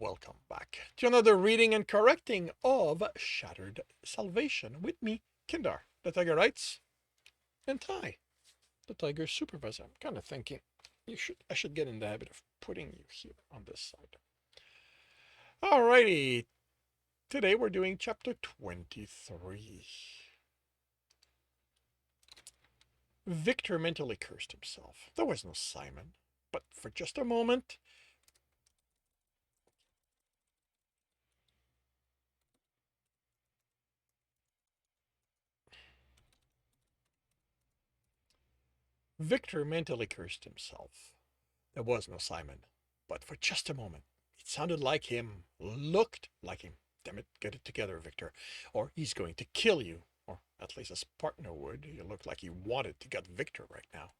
welcome back to another reading and correcting of Shattered Salvation with me, Kindar, the Tiger Writes, and Ty, the Tiger Supervisor. I'm kind of thinking I should get in the habit of putting you here on this side. Alrighty, today we're doing chapter 23. Victor mentally cursed himself. There was no Simon, but for just a moment, Victor mentally cursed himself. There was no Simon, but for just a moment, it sounded like him, looked like him. Damn it, get it together, Victor, or he's going to kill you, or at least his partner would. You looked like he wanted to get Victor right now.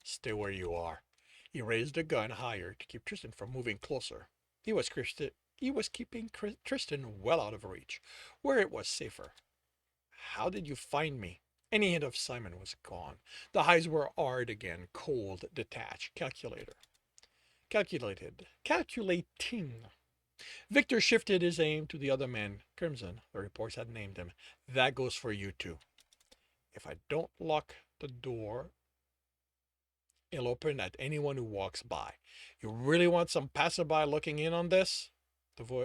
Stay where you are. He raised the gun higher to keep Tristan from moving closer. He was keeping Tristan well out of reach, where it was safer. How did you find me? Any hint of Simon was gone. The eyes were hard again, cold, detached, calculating. Victor shifted his aim to the other man, Crimson. The reports had named him. That goes for you too. If I don't lock the door, it'll open at anyone who walks by. You really want some passerby looking in on this?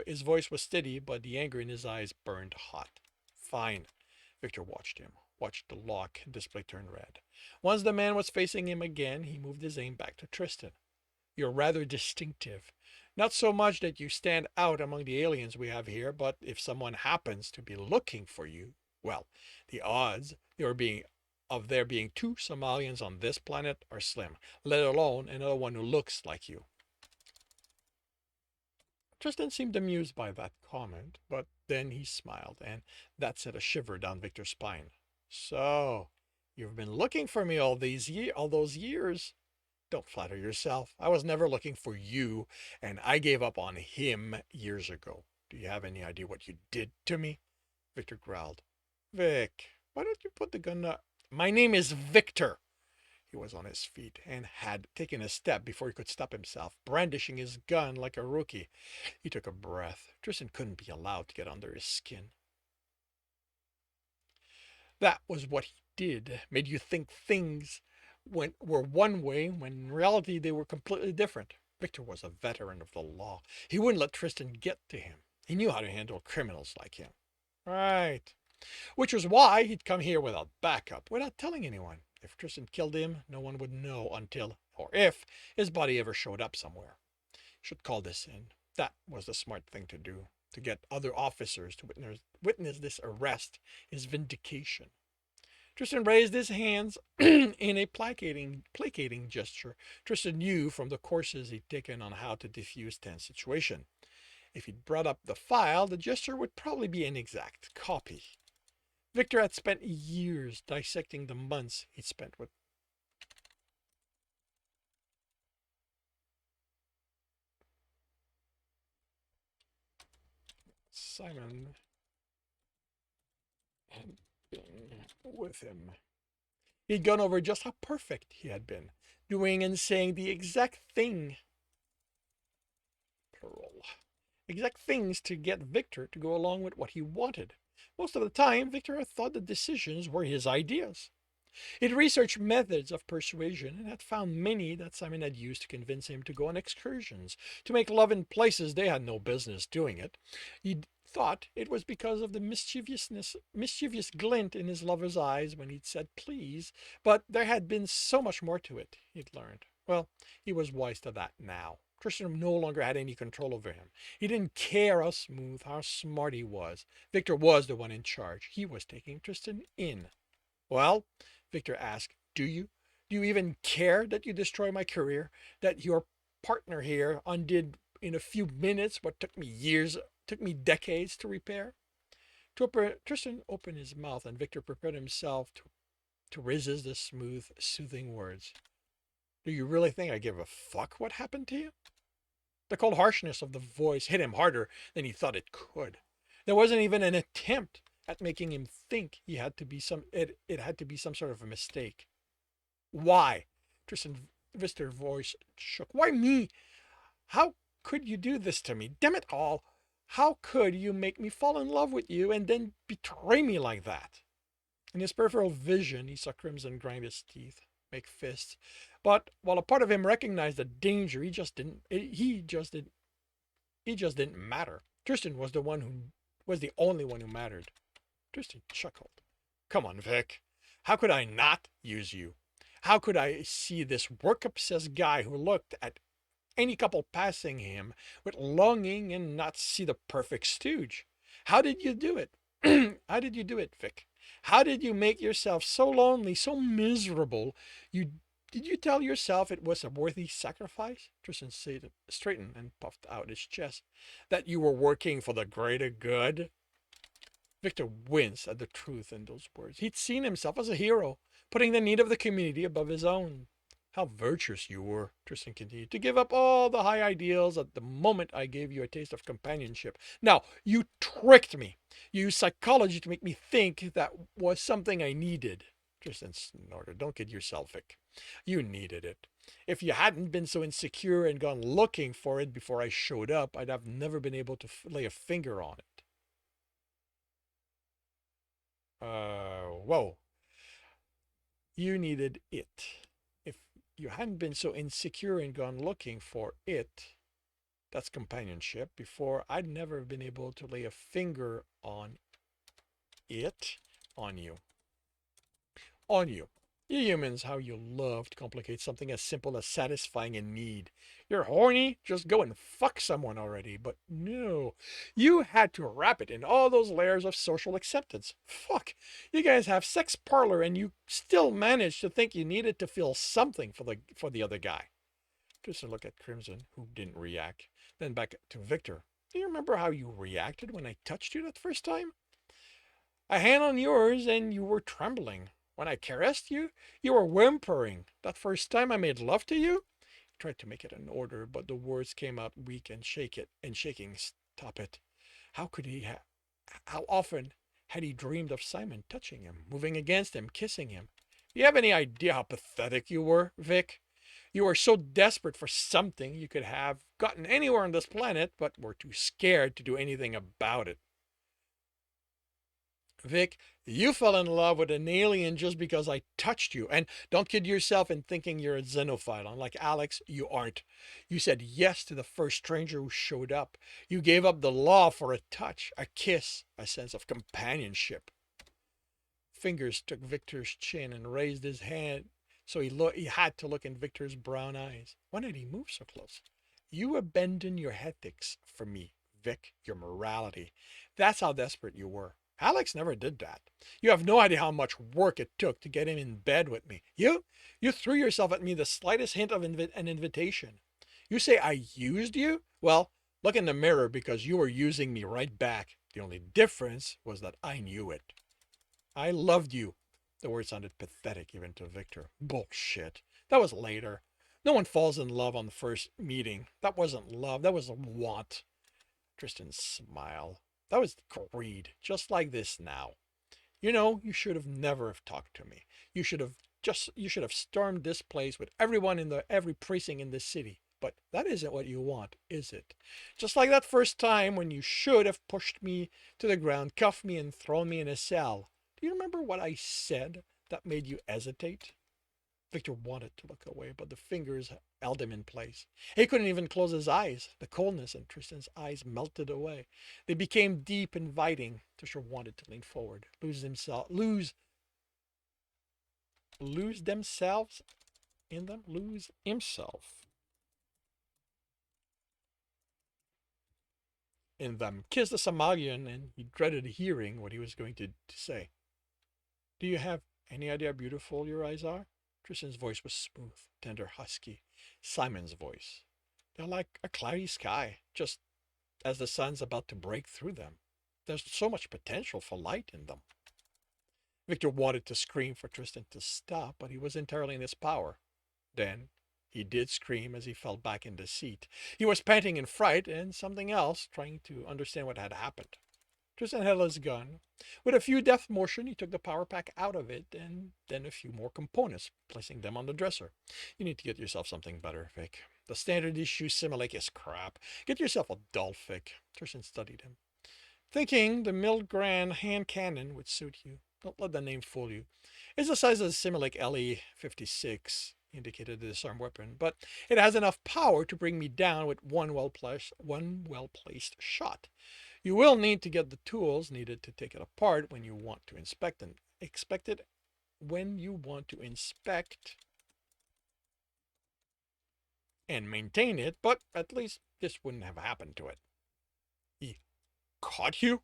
His voice was steady, but the anger in his eyes burned hot. Fine. Victor watched the lock display turn red. Once the man was facing him again, he moved his aim back to Tristan. You're rather distinctive. Not so much that you stand out among the aliens we have here, but if someone happens to be looking for you, well, the odds of there being two Somalians on this planet are slim, let alone another one who looks like you. Tristan seemed amused by that comment, but then he smiled, and that sent a shiver down Victor's spine. So, you've been looking for me all those years? Don't flatter yourself. I was never looking for you, and I gave up on him years ago. Do you have any idea what you did to me? Victor growled. Vic, why don't you put the gun up? My name is Victor. He was on his feet and had taken a step before he could stop himself, brandishing his gun like a rookie. He took a breath. Tristan couldn't be allowed to get under his skin. That was what he did. Made you think things were one way when in reality they were completely different. Victor was a veteran of the law. He wouldn't let Tristan get to him. He knew how to handle criminals like him. Right. Which was why he'd come here without backup, without telling anyone. If Tristan killed him, no one would know until, or if, his body ever showed up somewhere. Should call this in. That was the smart thing to do. To get other officers to witness this arrest is vindication. Tristan raised his hands in a placating gesture. Tristan knew from the courses he'd taken on how to defuse tense situation. If he'd brought up the file, the gesture would probably be an exact copy. Victor had spent years dissecting the months he'd spent with Simon and been with him. He'd gone over just how perfect he had been, doing and saying the exact things to get Victor to go along with what he wanted. Most of the time, Victor had thought the decisions were his ideas. He'd researched methods of persuasion and had found many that Simon had used to convince him to go on excursions, to make love in places they had no business doing it. He'd thought it was because of the mischievous glint in his lover's eyes when he'd said please, but there had been so much more to it, he'd learned. Well, he was wise to that now. Tristan no longer had any control over him. He didn't care how smooth, how smart he was. Victor was the one in charge. He was taking Tristan in. Well, Victor asked, do you? Do you even care that you destroy my career? That your partner here undid in a few minutes what took me decades to repair? Tristan opened his mouth and Victor prepared himself to resist the smooth, soothing words. Do you really think I give a fuck what happened to you? The cold harshness of the voice hit him harder than he thought it could. There wasn't even an attempt at making him think it had to be some sort of a mistake. Why? Tristan Victor's voice shook. Why me? How could you do this to me? Damn it all! How could you make me fall in love with you and then betray me like that? In his peripheral vision, he saw Crimson grind his teeth, make fists. But while a part of him recognized the danger, he just didn't matter. Tristan was the only one who mattered. Tristan chuckled. Come on, Vic. How could I not use you? How could I see this work-obsessed guy who looked at any couple passing him with longing and not see the perfect stooge? How did you do it? How did you do it, Vic? How did you make yourself so lonely, so miserable? You did you tell yourself it was a worthy sacrifice? Tristan straightened and puffed out his chest. That you were working for the greater good? Victor winced at the truth in those words. He'd seen himself as a hero, putting the need of the community above his own. How virtuous you were, Tristan continued, to give up all the high ideals at the moment I gave you a taste of companionship. Now, you tricked me. You used psychology to make me think that was something I needed. Tristan snorted. Don't kid yourself, Vic. You needed it. If you hadn't been so insecure and gone looking for it before I showed up, I'd have never been able to lay a finger on it. Whoa. You needed it. If you hadn't been so insecure and gone looking for it, that's companionship, before I'd never have been able to lay a finger on it, on you. On you. You humans, how you love to complicate something as simple as satisfying a need. You're horny? Just go and fuck someone already. But no, you had to wrap it in all those layers of social acceptance. Fuck, you guys have sex parlor and you still managed to think you needed to feel something for the other guy. Just a look at Crimson, who didn't react. Then back to Victor. Do you remember how you reacted when I touched you that first time? A hand on yours and you were trembling. When I caressed you, you were whimpering. That first time I made love to you? He tried to make it an order, but the words came out weak and shaking. Stop it. How could he have? How often had he dreamed of Simon touching him, moving against him, kissing him? Do you have any idea how pathetic you were, Vic? You were so desperate for something you could have gotten anywhere on this planet, but were too scared to do anything about it. Vic, you fell in love with an alien just because I touched you. And don't kid yourself in thinking you're a xenophile. Unlike Alex, you aren't. You said yes to the first stranger who showed up. You gave up the law for a touch, a kiss, a sense of companionship. Fingers took Victor's chin and raised his hand, so he had to look in Victor's brown eyes. Why did he move so close? You abandoned your ethics for me, Vic, your morality. That's how desperate you were. Alex never did that. You have no idea how much work it took to get him in bed with me. You threw yourself at me the slightest hint of an invitation. You say I used you? Well, look in the mirror because you were using me right back. The only difference was that I knew it. I loved you. The word sounded pathetic even to Victor. Bullshit. That was later. No one falls in love on the first meeting. That wasn't love. That was a want. Tristan smiled. That was greed, just like this now. You know, you should have never have talked to me. You should have stormed this place with everyone in every precinct in this city. But that isn't what you want, is it? Just like that first time when you should have pushed me to the ground, cuffed me, and thrown me in a cell. Do you remember what I said that made you hesitate? Victor wanted to look away, but the fingers held him in place. He couldn't even close his eyes. The coldness in Tristan's eyes melted away. They became deep, inviting. Tristan wanted to lean forward, lose themselves in them, lose himself in them, kiss the Somalian, and he dreaded hearing what he was going to say. Do you have any idea how beautiful your eyes are? Tristan's voice was smooth, tender, husky. Simon's voice. They're like a cloudy sky, just as the sun's about to break through them. There's so much potential for light in them. Victor wanted to scream for Tristan to stop, but he was entirely in his power. Then he did scream as he fell back in the seat. He was panting in fright and something else, trying to understand what had happened. Tristan held his gun. With a few deft motion, he took the power pack out of it and then a few more components, placing them on the dresser. You need to get yourself something better, Vic. The standard issue Simulake is crap. Get yourself a Dolphic. Tristan studied him, thinking the Milgram hand cannon would suit you. Don't let the name fool you. It's the size of the Simulake LE-56, indicated the disarm weapon, but it has enough power to bring me down with one well-placed shot. You will need to get the tools needed to take it apart when you want to inspect and expect it when you want to inspect and maintain it, but at least this wouldn't have happened to it. He caught you?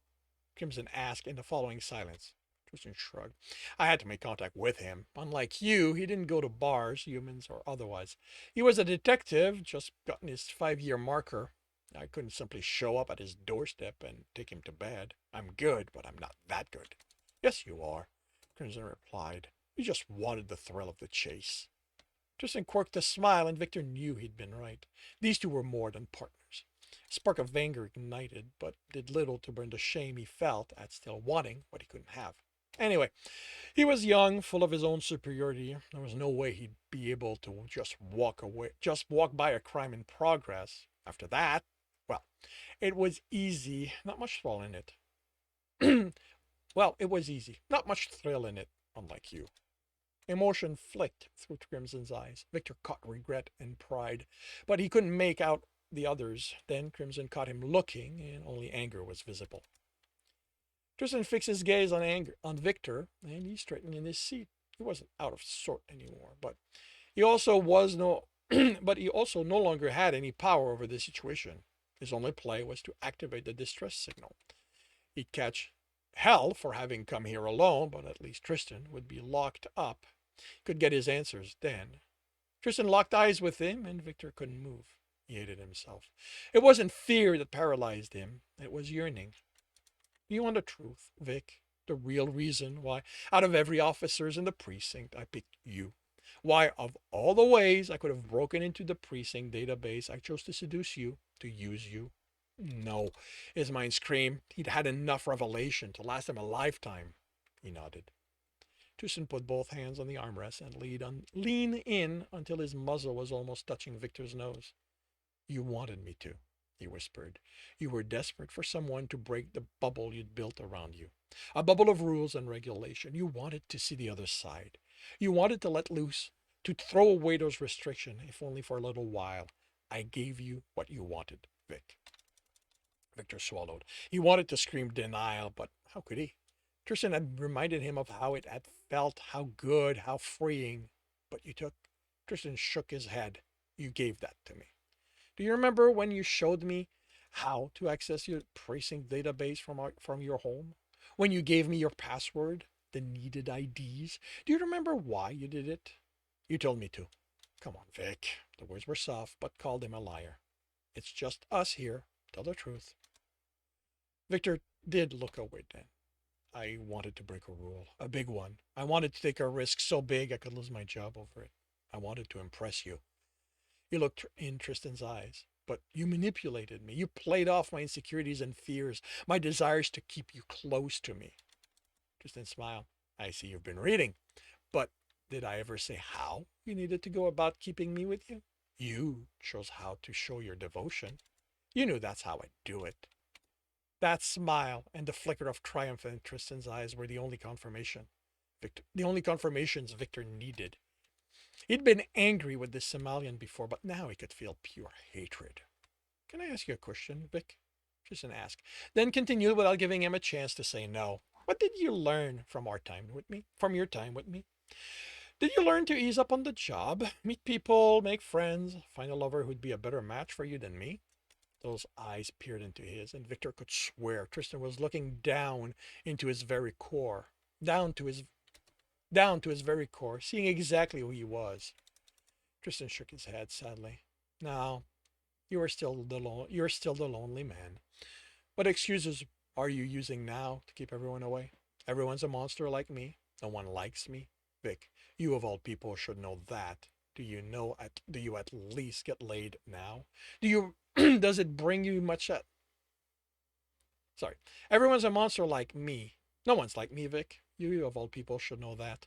Crimson asked in the following silence. Tristan shrugged. I had to make contact with him. Unlike you, he didn't go to bars, humans or otherwise. He was a detective, just gotten his 5-year marker. I couldn't simply show up at his doorstep and take him to bed. I'm good, but I'm not that good. Yes, you are, Crimson replied. You just wanted the thrill of the chase. Tristan quirked a smile, and Victor knew he'd been right. These two were more than partners. A spark of anger ignited, but did little to burn the shame he felt at still wanting what he couldn't have. Anyway, he was young, full of his own superiority. There was no way he'd be able to just walk by a crime in progress. After that, well, it was easy, not much thrill in it. Well, it was easy, not much thrill in it, unlike you. Emotion flicked through Crimson's eyes. Victor caught regret and pride, but he couldn't make out the others. Then Crimson caught him looking, and only anger was visible. Tristan fixed his gaze on Victor, and he straightened in his seat. He wasn't out of sort anymore, but he also no longer had any power over the situation. His only play was to activate the distress signal. He'd catch hell for having come here alone, but at least Tristan would be locked up. He could get his answers then. Tristan locked eyes with him, and Victor couldn't move. He hated himself. It wasn't fear that paralyzed him. It was yearning. You want the truth, Vic? The real reason why, out of every officers in the precinct, I picked you. Why, of all the ways I could have broken into the precinct database, I chose to seduce you, to use you. No, his mind screamed. He'd had enough revelation to last him a lifetime. He nodded. Tristan put both hands on the armrest and leaned in until his muzzle was almost touching Victor's nose. You wanted me to, he whispered. You were desperate for someone to break the bubble you'd built around you. A bubble of rules and regulation. You wanted to see the other side. You wanted to let loose, to throw away those restrictions, if only for a little while. I gave you what you wanted, Vic. Victor swallowed. He wanted to scream denial, but how could he? Tristan had reminded him of how it had felt, how good, how freeing. But you took. Tristan shook his head. You gave that to me. Do you remember when you showed me how to access your precinct database from your home? When you gave me your password, the needed IDs? Do you remember why you did it? You told me to. Come on, Vic. The words were soft, but called him a liar. It's just us here. Tell the truth. Victor did look away then. I wanted to break a rule, a big one. I wanted to take a risk so big I could lose my job over it. I wanted to impress you. You looked in Tristan's eyes. But you manipulated me. You played off my insecurities and fears, my desires to keep you close to me. Tristan smiled. I see you've been reading. But did I ever say how you needed to go about keeping me with you? You chose how to show your devotion. You knew that's how I'd do it. That smile and the flicker of triumph in Tristan's eyes were the only confirmations Victor needed. He'd been angry with this Somalian before, but now he could feel pure hatred. Can I ask you a question, Vic? Tristan asked, then continued without giving him a chance to say no. What did you learn from your time with me? Did you learn to ease up on the job, meet people, make friends, find a lover who'd be a better match for you than me? Those eyes peered into his, and Victor could swear Tristan was looking down into his very core, down to his very core, seeing exactly who he was. Tristan shook his head sadly. No, you're still the lonely man. What excuses are you using now to keep everyone away? Everyone's a monster like me. No one likes me. Vic, you of all people should know that. Do you at least get laid now? Does it bring you much Sorry. Everyone's a monster like me. No one's like me, Vic. You of all people should know that.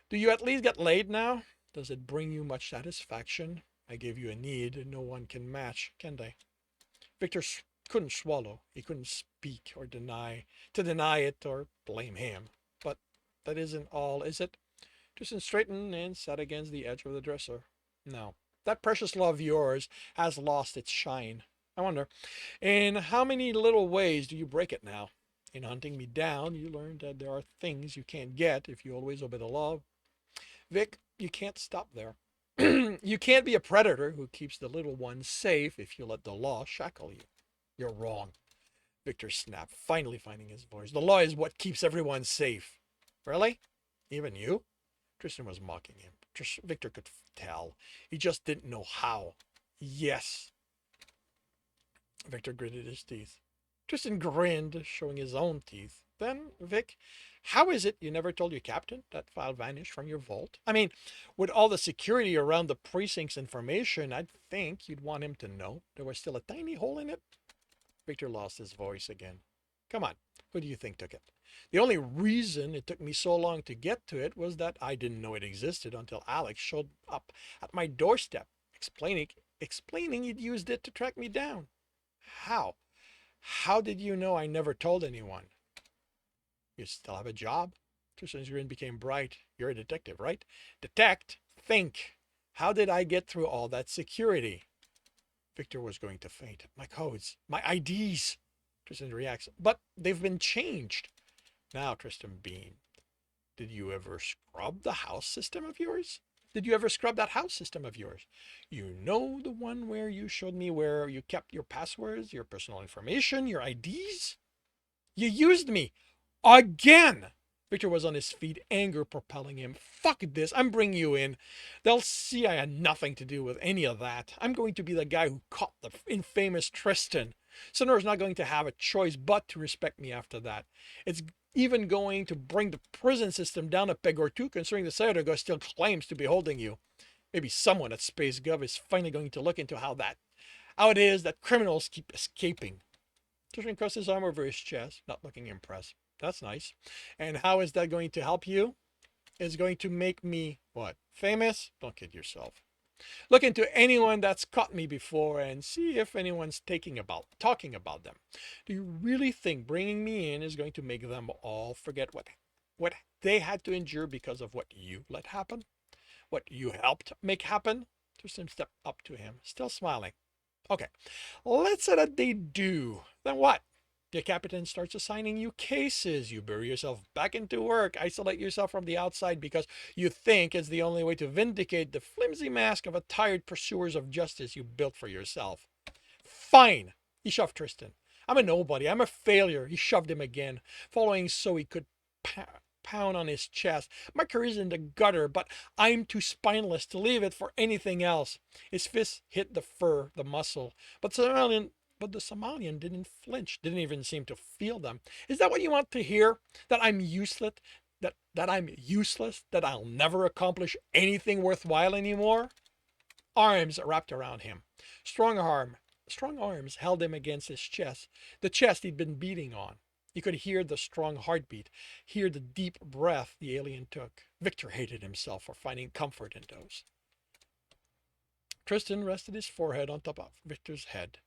Do you at least get laid now? Does it bring you much satisfaction? I gave you a need no one can match, can they? Victor couldn't swallow. He couldn't speak or deny it or blame him. But that isn't all, is it? Tristan straightened and sat against the edge of the dresser. No, that precious love of yours has lost its shine. I wonder, in how many little ways do you break it now? In hunting me down, you learned that there are things you can't get if you always obey the law. Vic, you can't stop there. You can't be a predator who keeps the little ones safe if you let the law shackle you. You're wrong. Victor snapped, finally finding his voice. The law is what keeps everyone safe. Really? Even you? Tristan was mocking him. Victor could tell. He just didn't know how. Yes. Victor gritted his teeth. Tristan grinned, showing his own teeth. Then, Vic, how is it you never told your captain that file vanished from your vault? I mean, with all the security around the precinct's information, I'd think you'd want him to know there was still a tiny hole in it. Victor lost his voice again. Come on, who do you think took it? The only reason it took me so long to get to it was that I didn't know it existed until Alex showed up at my doorstep, explaining he'd used it to track me down. How? How did you know I never told anyone? You still have a job? Tristan's grin became bright. You're a detective, right? Detect? Think. How did I get through all that security? Victor was going to faint. My codes. My IDs. Tristan reacts. But they've been changed. Now Tristan beamed. Did you ever scrub the house system of yours? Did you ever scrub that house system of yours? You know, the one where you showed me where you kept your passwords, your personal information, your IDs? You used me. Again! Victor was on his feet, anger propelling him. Fuck this, I'm bringing you in. They'll see I had nothing to do with any of that. I'm going to be the guy who caught the infamous Tristan. Sonora's not going to have a choice but to respect me after that. It's even going to bring the prison system down a peg or two, considering the Senator still claims to be holding you. Maybe someone at Space Gov is finally going to look into how it is that criminals keep escaping. Tristan crossed his arm over his chest, not looking impressed. That's nice. And how is that going to help you? It's going to make me, what, famous? Don't kid yourself. Look into anyone that's caught me before and see if anyone's talking about them. Do you really think bringing me in is going to make them all forget what they had to endure because of what you let happen? What you helped make happen? Tristan stepped up to him, still smiling. Okay, let's say that they do. Then what? The captain starts assigning you cases. You bury yourself back into work, isolate yourself from the outside because you think it's the only way to vindicate the flimsy mask of a tired pursuers of justice you built for yourself. Fine, he shoved Tristan. I'm a nobody. I'm a failure. He shoved him again, following so he could pound on his chest. My career's in the gutter, but I'm too spineless to leave it for anything else. His fist hit the fur, the muscle, but the Somalian didn't flinch, didn't even seem to feel them. Is that what you want to hear? That I'm useless? That I'm useless? That I'll never accomplish anything worthwhile anymore? Arms wrapped around him. Strong arms held him against his chest, the chest he'd been beating on. He could hear the strong heartbeat, hear the deep breath the alien took. Victor hated himself for finding comfort in those. Tristan rested his forehead on top of Victor's head.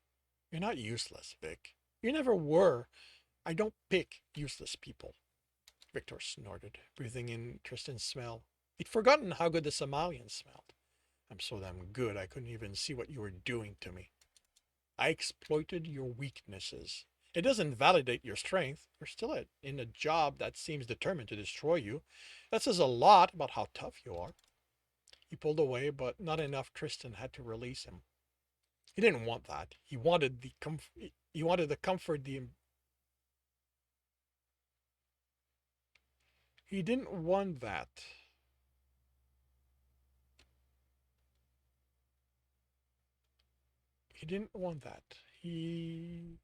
You're not useless, Vic. You never were. I don't pick useless people. Victor snorted, breathing in Tristan's smell. He'd forgotten how good the Somalian smelled. I'm so damn good I couldn't even see what you were doing to me. I exploited your weaknesses. It doesn't validate your strength. You're still in a job that seems determined to destroy you. That says a lot about how tough you are. He pulled away, but not enough. Tristan had to release him. He didn't want that. He wanted the comfort. He didn't want that. He didn't want that. He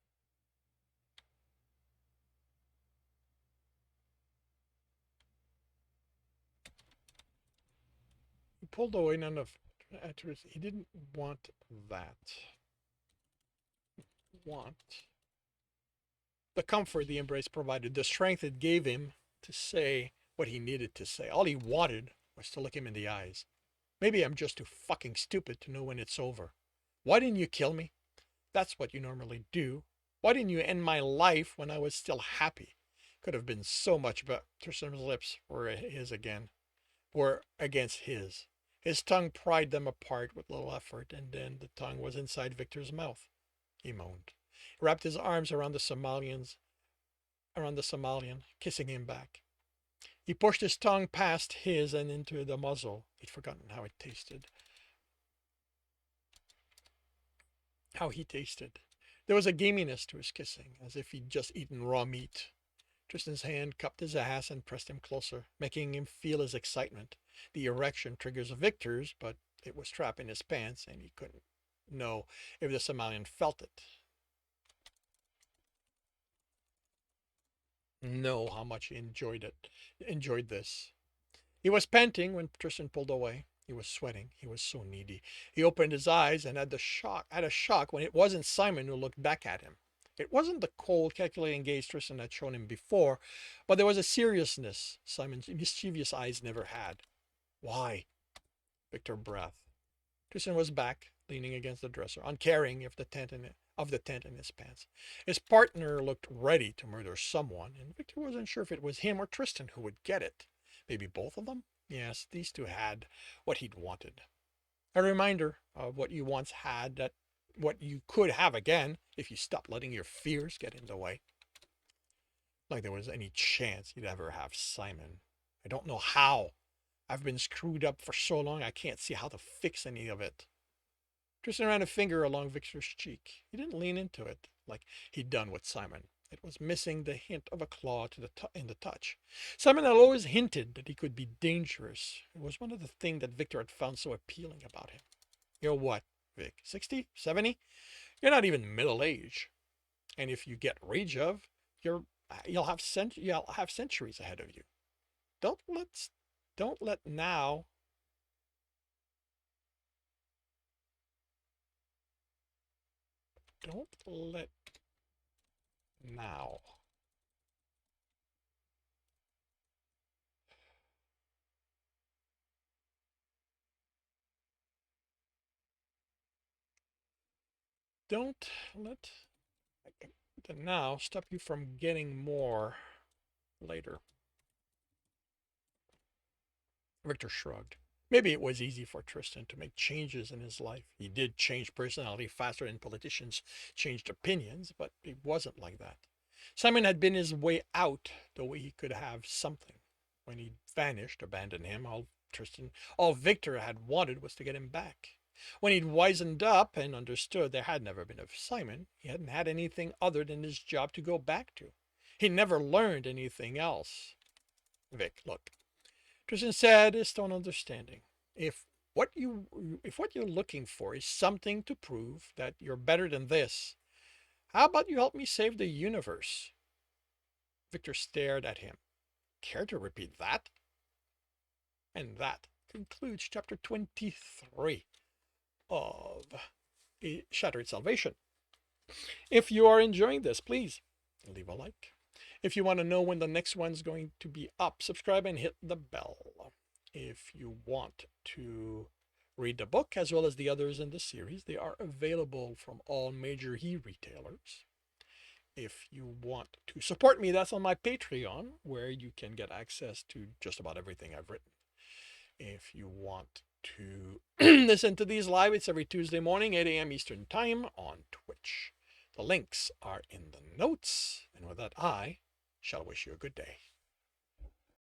pulled away. None of he didn't want that. Want the comfort the embrace provided, the strength it gave him to say what he needed to say. All he wanted was to look him in the eyes. Maybe I'm just too fucking stupid to know when it's over. Why didn't you kill me? That's what you normally do. Why didn't you end my life when I was still happy? Could have been so much better. Tristan's lips were his again, were against his. His tongue pried them apart with little effort, and then the tongue was inside Victor's mouth. He moaned. He wrapped his arms around the Somalian, kissing him back. He pushed his tongue past his and into the muzzle. He'd forgotten how he tasted. There was a gaminess to his kissing, as if he'd just eaten raw meat. Tristan's hand cupped his ass and pressed him closer, making him feel his excitement. The erection triggers Victor's, but it was trapped in his pants, and he couldn't know if the Somalian felt it. Know how much he enjoyed this. He was panting when Tristan pulled away. He was sweating. He was so needy. He opened his eyes and had a shock when it wasn't Simon who looked back at him. It wasn't the cold, calculating gaze Tristan had shown him before, but there was a seriousness Simon's mischievous eyes never had. Why? Victor breathed. Tristan was back, leaning against the dresser, uncaring of the tent in his pants. His partner looked ready to murder someone, and Victor wasn't sure if it was him or Tristan who would get it. Maybe both of them? Yes, these two had what he'd wanted. A reminder of what you once had, that what you could have again if you stopped letting your fears get in the way. Like there was any chance he'd ever have Simon. I don't know how. I've been screwed up for so long I can't see how to fix any of it. Tristan ran a finger along Victor's cheek. He didn't lean into it like he'd done with Simon. It was missing the hint of a claw in the touch. Simon had always hinted that he could be dangerous. It was one of the things that Victor had found so appealing about him. You're what, Vic? 60? 70? You're not even middle-aged. And if you get rage of, you'll have centuries ahead of you. Don't let now Don't let now. Don't let the now stop you from getting more later. Victor shrugged. Maybe it was easy for Tristan to make changes in his life. He did change personality faster than politicians changed opinions, but it wasn't like that. Simon had been his way out the way he could have something. When he vanished, abandoned him, all Victor had wanted was to get him back. When he'd wizened up and understood there had never been a Simon, he hadn't had anything other than his job to go back to. He never learned anything else. Vic, look. Tristan said, his tone understanding. If what you're looking for is something to prove that you're better than this, how about you help me save the universe? Victor stared at him. Care to repeat that? And that concludes chapter 23 of Shattered Salvation. If you are enjoying this, please leave a like. If you want to know when the next one's going to be up, subscribe and hit the bell. If you want to read the book as well as the others in the series, they are available from all major e-retailers. If you want to support me, that's on my Patreon, where you can get access to just about everything I've written. If you want to listen to these live, it's every Tuesday morning, 8 a.m. Eastern Time on Twitch. The links are in the notes. And with that, I shall wish you a good day.